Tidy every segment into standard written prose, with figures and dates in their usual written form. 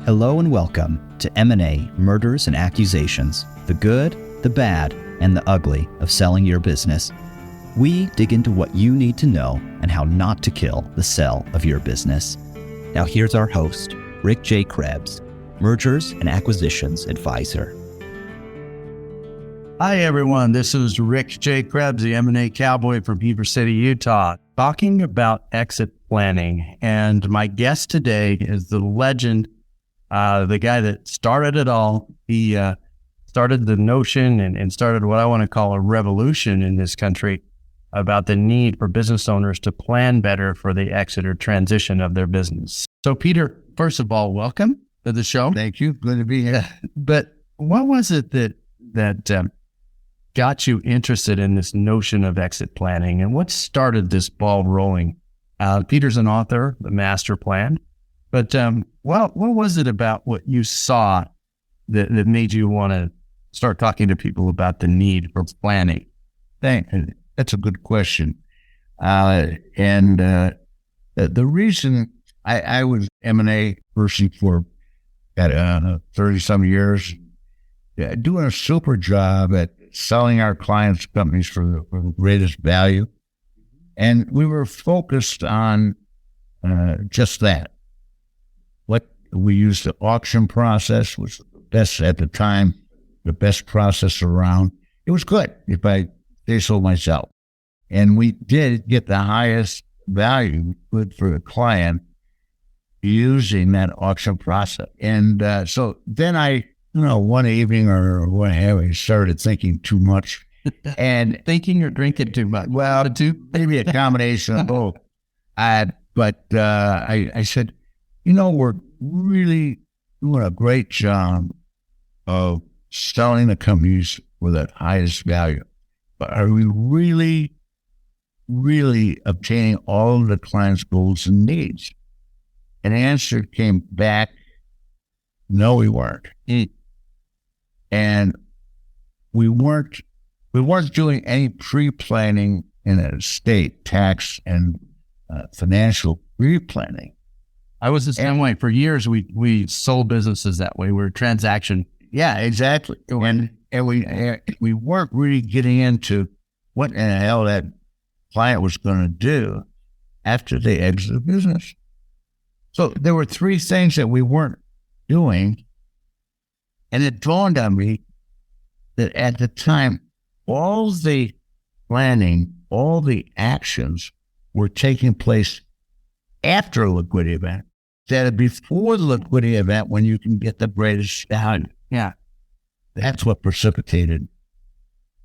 Hello and welcome to M&A Murders and Accusations, the good, the bad, and the ugly of selling your business. We dig into what you need to know and how not to kill the sale of your business. Now here's our host, Rick J. Krebs, Mergers and Acquisitions Advisor. Hi everyone, this is Rick J. Krebs, the M&A cowboy from Beaver City, Utah, talking about exit planning. And my guest today is the legend, the guy that started it all. He started the notion and started what I want to call a revolution in this country about the need for business owners to plan better for the exit or transition of their business. So Peter, first of all, welcome to the show. Thank you. Good to be here. But what was it that got you interested in this notion of exit planning, and what started this ball rolling? Peter's an author, The Master Plan. But what was it about what you saw that made you want to start talking to people about the need for planning? That's a good question. The reason I was M&A person for 30-some years, doing a super job at selling our clients' companies for the greatest value. And we were focused on just that. What we used the auction process was the best at the time, the best process around. It was good, if I say so myself. And we did get the highest value good for the client using that auction process. And so then I, one evening or whatever, I started thinking too much. And thinking or drinking too much? Well, maybe a combination of both. But I said, we're really doing a great job of selling the companies with the highest value. But are we really, really obtaining all of the client's goals and needs? And the answer came back, no, we weren't. And we weren't doing any pre-planning in a estate, tax, and financial pre-planning. I was the same way. For years, we sold businesses that way. We were transaction. Yeah, exactly. And we weren't really getting into what in the hell that client was going to do after they exit the business. So there were three things that we weren't doing. And it dawned on me that at the time, all the planning, all the actions were taking place after a liquidity event, instead of before the liquidity event when you can get the greatest value. Yeah. That's what precipitated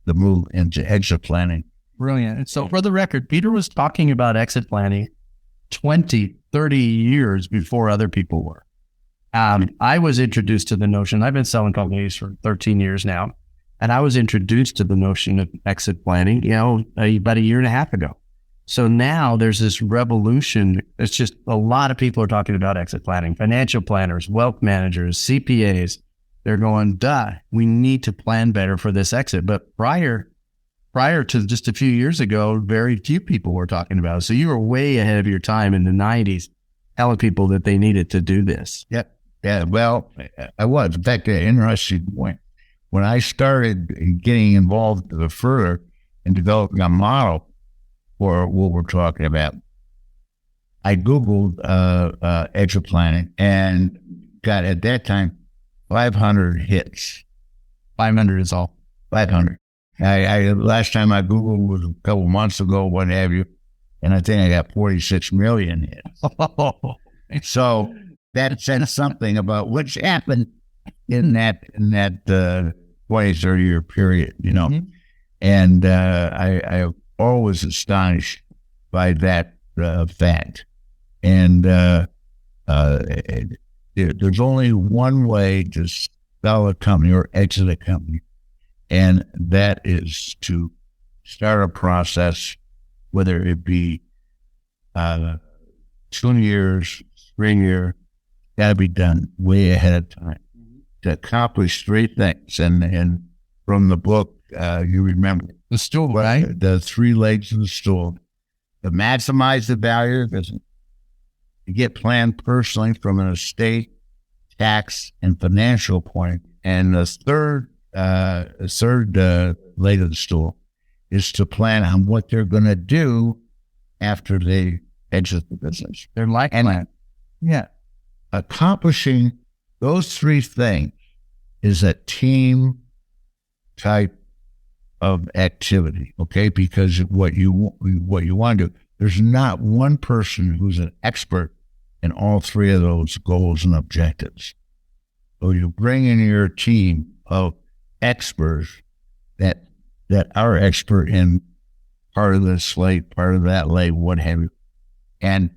the move into exit planning. Brilliant. And so for the record, Peter was talking about exit planning 20, 30 years before other people were. I was introduced to the notion, I've been selling companies for 13 years now, and I was introduced to the notion of exit planning, about a year and a half ago. So now there's this revolution. It's just a lot of people are talking about exit planning, financial planners, wealth managers, CPAs. They're going, we need to plan better for this exit. But prior to just a few years ago, very few people were talking about it. So you were way ahead of your time in the 90s telling people that they needed to do this. Yep. Yeah, well, I was. In fact, an interesting point. When I started getting involved further in developing a model for what we're talking about, I Googled exit planning and got, at that time, 500 hits. 500 is all. 500. I last time I Googled was a couple months ago, what have you, and I think I got 46 million hits. So that said something about what's happened in that 20, 30 year period, Mm-hmm. And I always astonished by that fact. And there's only one way to sell a company or exit a company, and that is to start a process, whether it be 2 years, 3 years, got to be done way ahead of time to accomplish three things. And from the book, you remember the stool, right? The 3 legs of the stool. To maximize the value of business, to get planned personally from an estate, tax and financial point. And the third leg of the stool is to plan on what they're going to do after they exit the business. Their life plan. Yeah. Accomplishing those three things is a team type of activity, okay? Because what you want to do, there's not one person who's an expert in all three of those goals and objectives. So you bring in your team of experts that are expert in part of this leg, part of that leg, what have you. And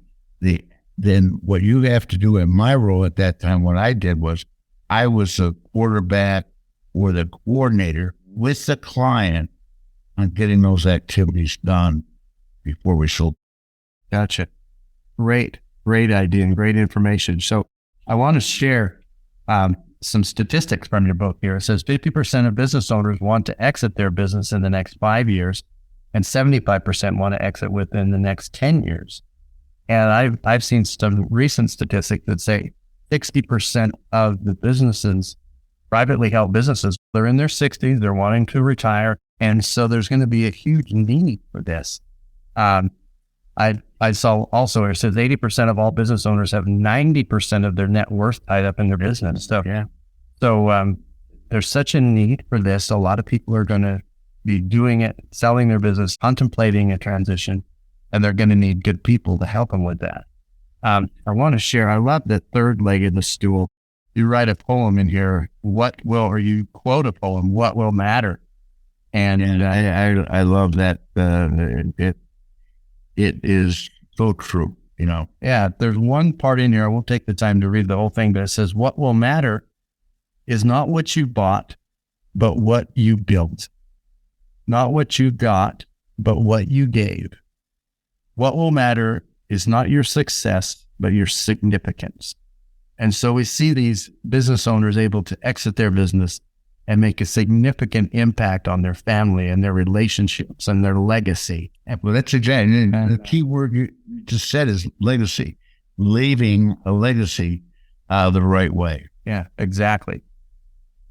then what you have to do in my role at that time, what I did was I was the quarterback or the coordinator with the client on getting those activities done before we sold. Gotcha. Great idea and great information. So I want to share some statistics from your book here. It says 50% of business owners want to exit their business in the next 5 years, and 75% want to exit within the next 10 years. And I've seen some recent statistics that say 60% of the businesses, privately held businesses, they're in their 60s, they're wanting to retire. And so there's going to be a huge need for this. I saw also, it says 80% of all business owners have 90% of their net worth tied up in their business. So, So there's such a need for this. A lot of people are going to be doing it, selling their business, contemplating a transition, and they're going to need good people to help them with that. I want to share, I love the third leg of the stool. You write a poem in here, you quote a poem, what will matter? And I love that. It is so true, you know. Yeah, there's one part in here, I won't take the time to read the whole thing, but it says, what will matter is not what you bought, but what you built. Not what you got, but what you gave. What will matter is not your success, but your significance. And so we see these business owners able to exit their business and make a significant impact on their family and their relationships and their legacy. Well, that's exactly, the key word you just said is legacy, leaving a legacy the right way. Yeah, exactly.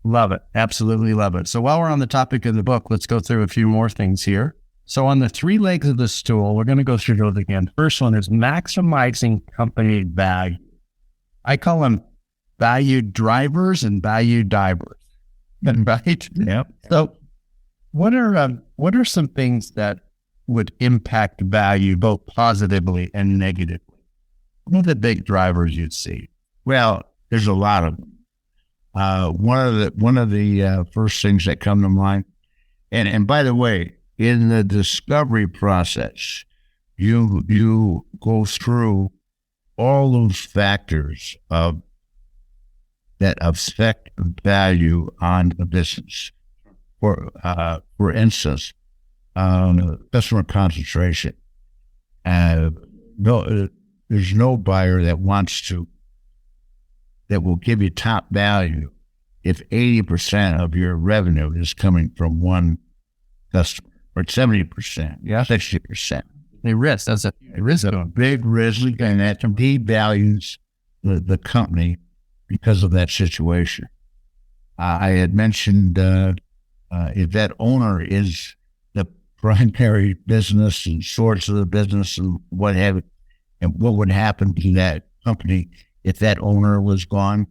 Love it. Absolutely love it. So while we're on the topic of the book, let's go through a few more things here. So on the three legs of the stool, we're going to go through those again. First one is maximizing company value. I call them value drivers and value divers. Right? Yep. So what are some things that would impact value both positively and negatively? What are the big drivers you'd see? Well, there's a lot of them. One of the first things that come to mind, and by the way, in the discovery process, you go through all those factors that affect value on the business. For instance, customer concentration. There's no buyer that will give you top value if 80% of your revenue is coming from one customer, or 70%, 60%. They risk. That's a risk. A big risk, and that devalues the company because of that situation. I had mentioned if that owner is the primary business and source of the business and what have it, and what would happen to that company if that owner was gone,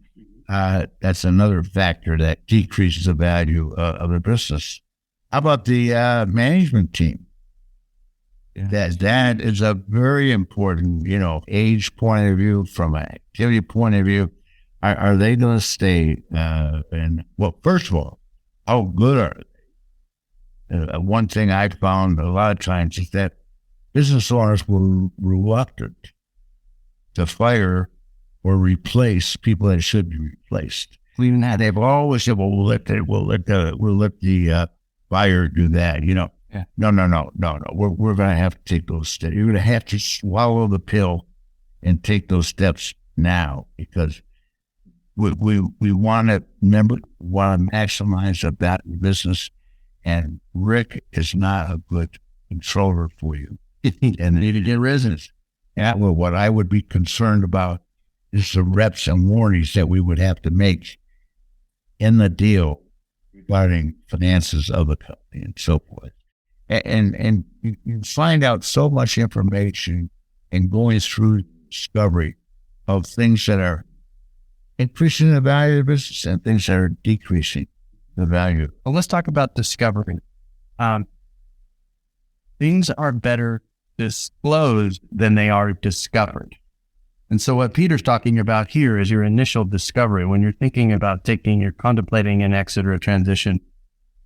that's another factor that decreases the value of the business. How about the management team? Yeah. That is a very important, age point of view, from an activity point of view. Are they going to stay? First of all, how good are they? One thing I found a lot of times is that business owners were reluctant to fire or replace people that should be replaced. Even that, they've always said, "Well, we'll let the buyer do that." Yeah. No. We're going to have to take those steps. You're going to have to swallow the pill and take those steps now, because we want to maximize the value of business, and Rick is not a good controller for you. And need to get residents. Yeah. Well, what I would be concerned about is the reps and warranties that we would have to make in the deal regarding finances of the company and so forth. And you find out so much information in going through discovery of things that are increasing the value of the business and things that are decreasing the value. Well, let's talk about discovery. Things are better disclosed than they are discovered. And so what Peter's talking about here is your initial discovery. When you're thinking about you're contemplating an exit or a transition,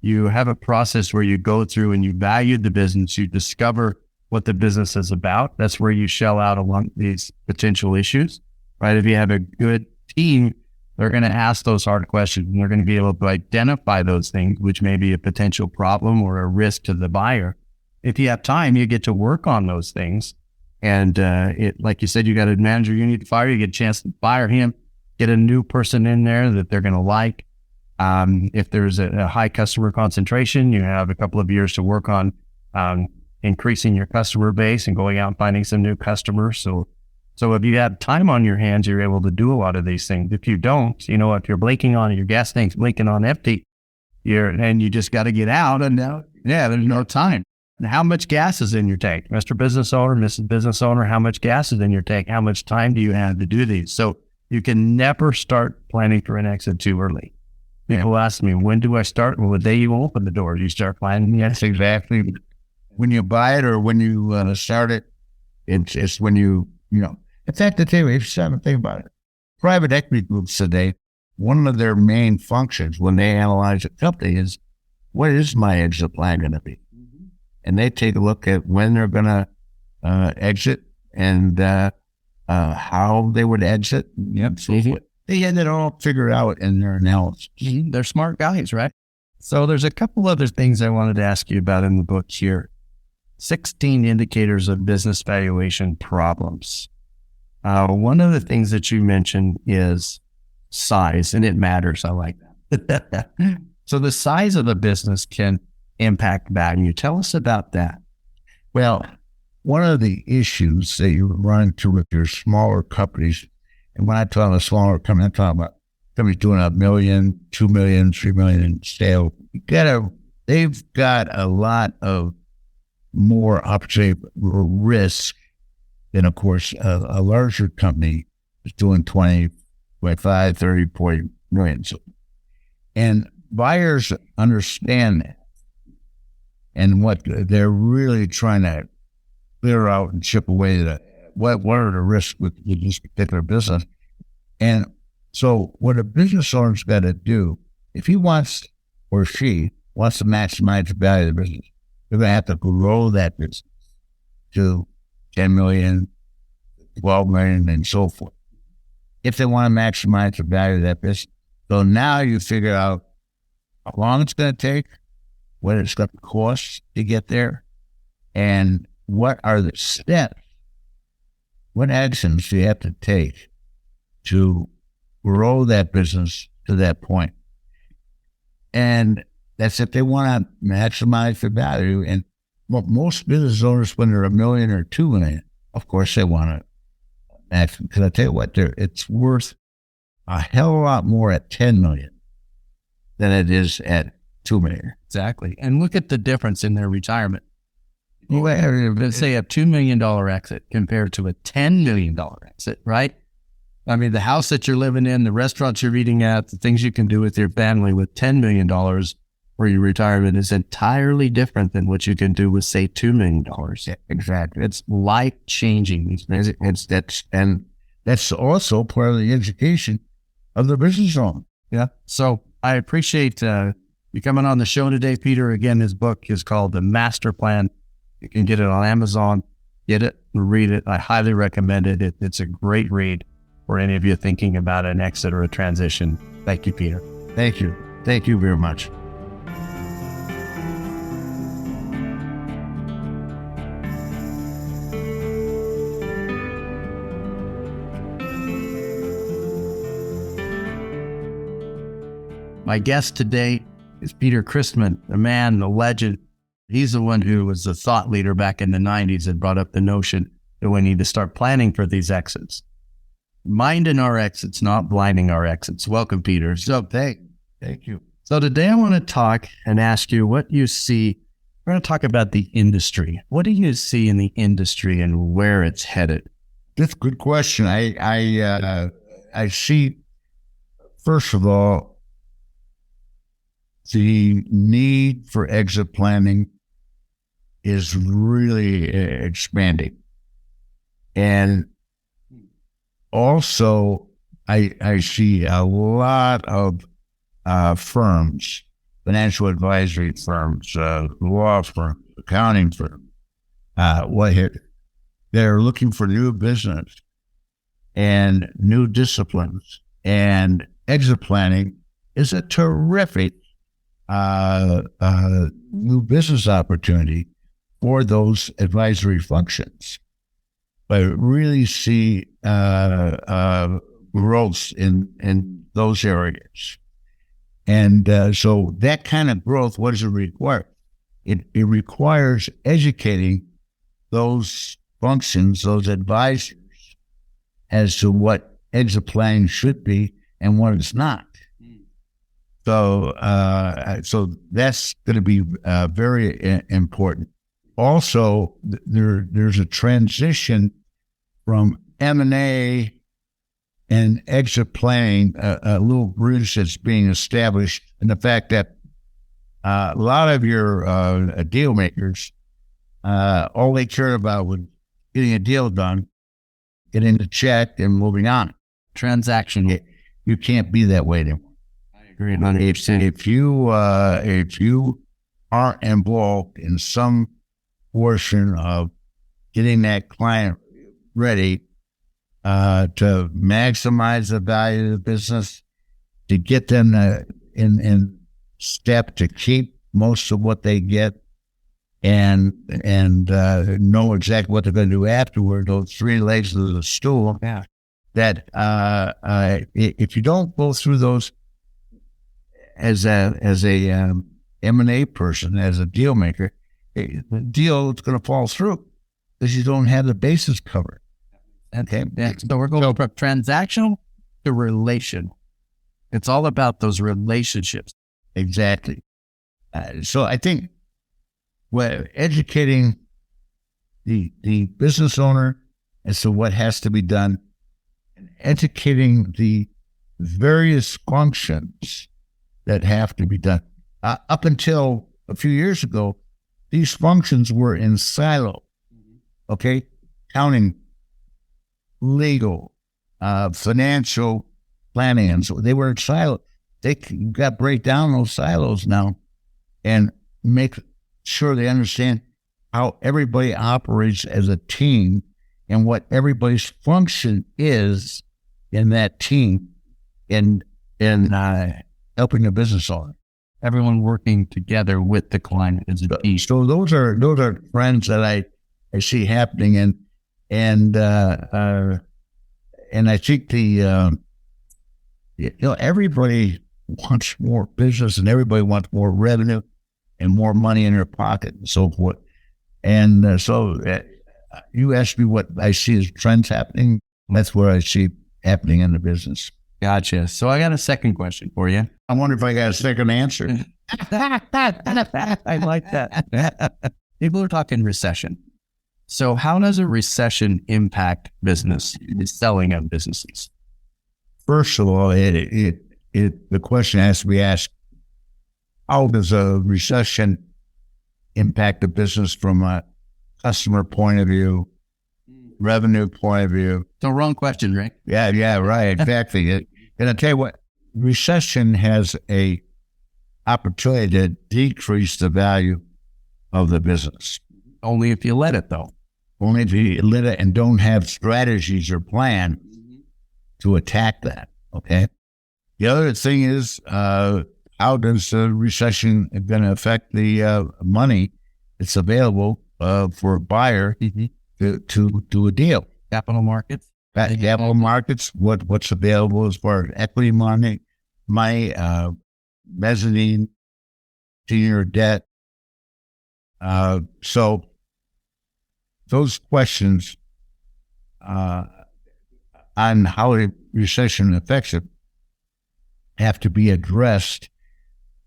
you have a process where you go through and you value the business, you discover what the business is about. That's where you shell out along these potential issues, right? If you have a good team, they're going to ask those hard questions and they're going to be able to identify those things, which may be a potential problem or a risk to the buyer. If you have time, you get to work on those things. And like you said, you got a manager you need to fire, you get a chance to fire him, get a new person in there that they're going to like. If there's a high customer concentration, you have a couple of years to work on increasing your customer base and going out and finding some new customers. So if you have time on your hands, you're able to do a lot of these things. If you don't, if you're blinking on your gas tank's blinking on empty, you just got to get out, and now, there's no time. How much gas is in your tank? Mr. Business Owner, Mrs. Business Owner, how much gas is in your tank? How much time do you have to do these? So you can never start planning for an exit too early. People ask me, when do I start? Well, the day you open the door, you start planning. Yes, exactly. When you buy it or when you start it, it's when you. In fact, I tell you, if you start to think about it, private equity groups today, one of their main functions when they analyze a company is, what is my exit plan going to be? And they take a look at when they're going to exit and how they would exit. Yep. They had it all figured out in their analysis. They're smart guys, right? So there's a couple other things I wanted to ask you about in the book here. 16 indicators of business valuation problems. One of the things that you mentioned is size, and it matters. I like that. So the size of the business can impact value. Tell us about that. Well, one of the issues that you run into with your smaller companies, and when I talk about a smaller company, I'm talking about companies doing $1 million, $2 million, $3 million in sales. They've got a lot of more opportunity or risk than, of course, a larger company is doing 20, 25, 30, 40 million. And buyers understand that. And what they're really trying to clear out and chip away what are the risks with this particular business. And so what a business owner's got to do, if he wants or she wants to maximize the value of the business, they're going to have to grow that business to 10 million, 12 million, and so forth, if they want to maximize the value of that business. So now you figure out how long it's going to take, what it's going to cost to get there, and what are the steps, what actions do you have to take to grow that business to that point. And that's if they want to maximize the value. And most business owners, when they're $1 million or $2 million, of course they want to maximize. Because I tell you what, it's worth a hell of a lot more at 10 million than it is at 2 million. Exactly. And look at the difference in their retirement. Let's say a $2 million exit compared to a $10 million exit, right? I mean, the house that you're living in, the restaurants you're eating at, the things you can do with your family with $10 million for your retirement is entirely different than what you can do with, say, $2 million. Yeah, exactly. It's life-changing. And that's also part of the education of the business owner. Yeah. So I appreciate you coming on the show today, Peter. Again, his book is called The Master Plan. You can get it on Amazon. Get it, read it. I highly recommend it. It's a great read for any of you thinking about an exit or a transition. Thank you, Peter. Thank you. Thank you very much. My guest today is Peter Christman, the man, the legend. He's the one who was the thought leader back in the 90s and brought up the notion that we need to start planning for these exits. minding our exits, not blinding our exits. Welcome, Peter. So Thank you. So today I want to talk and ask you what you see. We're going to talk about the industry. What do you see in the industry and where it's headed? That's a good question. I see, first of all, the need for exit planning is really expanding. And also, I see a lot of firms, financial advisory firms, law firms, accounting firms, they're looking for new business and new disciplines. And exit planning is a terrific new business opportunity for those advisory functions. But I really see growth in those areas. And so that kind of growth, what does it require? It requires educating those functions, those advisors, as to what exit planning should be and what it's not. So that's going to be very important. Also, there's a transition from M&A and exit planning, a little bridge that's being established, and the fact that a lot of your deal makers, all they care about was getting a deal done, getting the check, and moving on. Transactional. You can't be that way anymore. I agree 100%. If you are involved in some portion of getting that client ready to maximize the value of the business, to get them in step to keep most of what they get, and know exactly what they're going to do afterward. Those three legs of the stool. Yeah. That if you don't go through those as a M&A person, as a deal maker, the deal is going to fall through because you don't have the bases covered. Okay. Yeah. So we're going from transactional to relational. It's all about those relationships. Exactly. So I think educating the business owner as to what has to be done, and educating the various functions that have to be done. Up until a few years ago, these functions were in silo. Okay, accounting, legal, financial planning, and so they were in silos. They got to break down those silos now and make sure they understand how everybody operates as a team and what everybody's function is in that team in helping the business owner. Everyone working together with the client is a team. So those are trends that I see happening, and I think everybody wants more business and everybody wants more revenue and more money in their pocket and so forth. And so you asked me what I see as trends happening. That's what I see happening in the business. Gotcha. So I got a second question for you. I wonder if I got a second answer. I like that. People are talking recession. So how does a recession impact business, the selling of businesses? First of all, the question has to be asked, how does a recession impact the business from a customer point of view, revenue point of view? The wrong question, Rick. Yeah, right, exactly. And I'll tell you what, recession has a opportunity to decrease the value of the business. Only if you let it, though. Only if you let it and don't have strategies or plan to attack that, okay? The other thing is, how does the recession going to affect the money that's available for a buyer to do a deal? Capital markets? Capital markets, what's available as far as equity money, mezzanine, senior debt. So those questions on how a recession affects it have to be addressed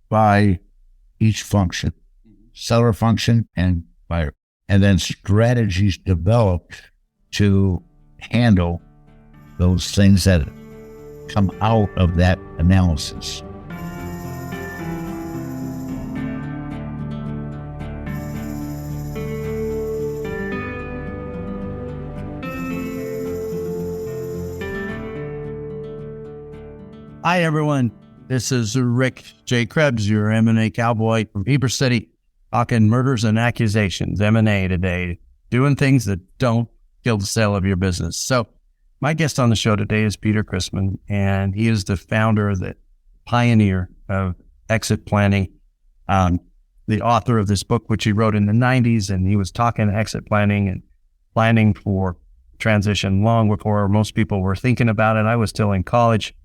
by each function, seller function and buyer, and then strategies developed to handle those things that come out of that analysis. Hi, everyone. This is Rick J. Krebs, your M&A cowboy from Heber City, talking murders and accusations, M&A today, doing things that don't kill the sale of your business. So my guest on the show today is Peter Christman, and he is the founder, the pioneer of exit planning, the author of this book, which he wrote in the 90s, and he was talking exit planning and planning for transition long before most people were thinking about it. I was still in college,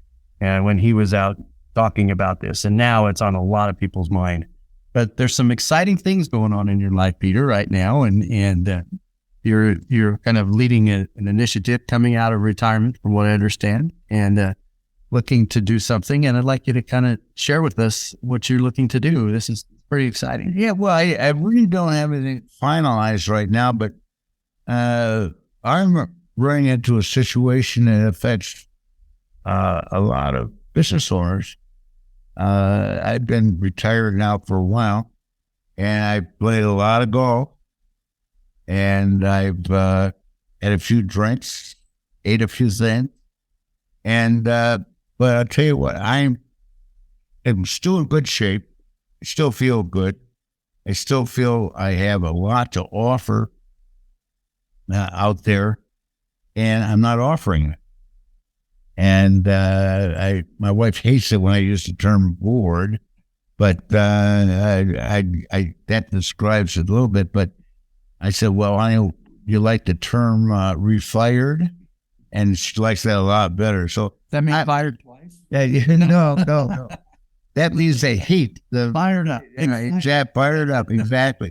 and when he was out talking about this, and now it's on a lot of people's mind. But there's some exciting things going on in your life, Peter, right now, and you're kind of leading an initiative coming out of retirement, from what I understand, and looking to do something. And I'd like you to kind of share with us what you're looking to do. This is pretty exciting. Yeah, well, I really don't have anything finalized right now, but I'm running into a situation that affects a lot of business owners. I've been retired now for a while, and I played a lot of golf, and I've had a few drinks, ate a few things, and but I'll tell you what, I'm still in good shape. I still feel good. I still feel I have a lot to offer out there, and I'm not offering it. And my wife hates it when I use the term bored, but that describes it a little bit. But I said, well, I know you like the term refired, and she likes that a lot better. So That means fired twice? Yeah, no. That means they hate the Fired up. Exactly, fired up, exactly.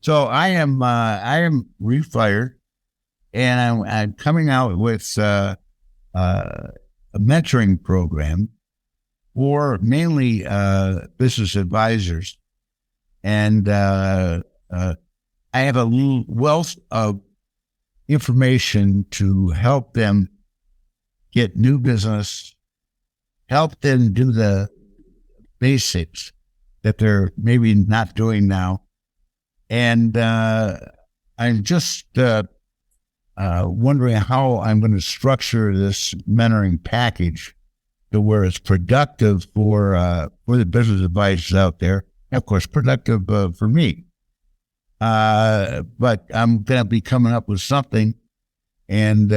So I am refired, and I'm coming out with a mentoring program for mainly business advisors. And I have a wealth of information to help them get new business, help them do the basics that they're maybe not doing now. And I'm just wondering how I'm going to structure this mentoring package to where it's productive for the business advisors out there. Of course, productive for me. But I'm going to be coming up with something, and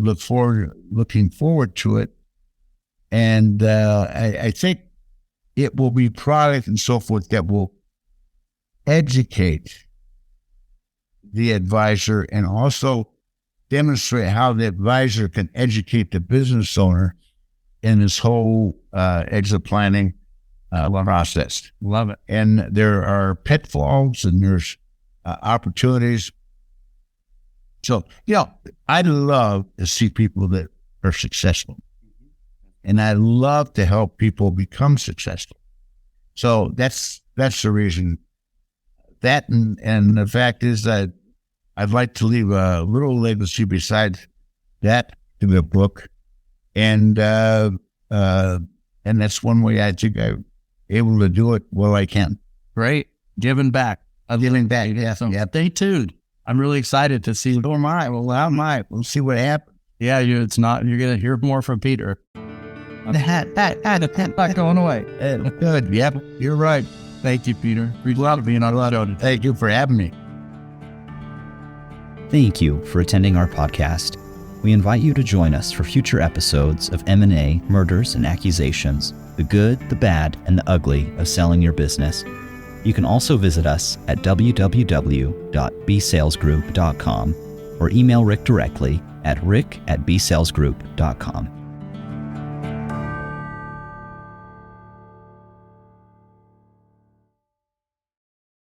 looking forward to it. And I think it will be product and so forth that will educate the advisor and also demonstrate how the advisor can educate the business owner in this whole exit planning process. Love it. And there are pitfalls and there's opportunities. So, I love to see people that are successful. And I love to help people become successful. So that's the reason. That and the fact is that I'd like to leave a little legacy besides that to the book. And that's one way I think I'm able to do it well I can. Great. Giving back. Giving back, yeah. So stay tuned. I'm really excited to see. So am I. Well, how am I? We'll see what happens. Yeah, you're going to hear more from Peter. The hat not going away. Good. Yep. You're right. Thank you, Peter. We'd love being on the show today. Thank you for having me. Thank you for attending our podcast. We invite you to join us for future episodes of M&A, Murders and Accusations, the good, the bad, and the ugly of selling your business. You can also visit us at www.bsalesgroup.com or email Rick directly at rick@bsalesgroup.com.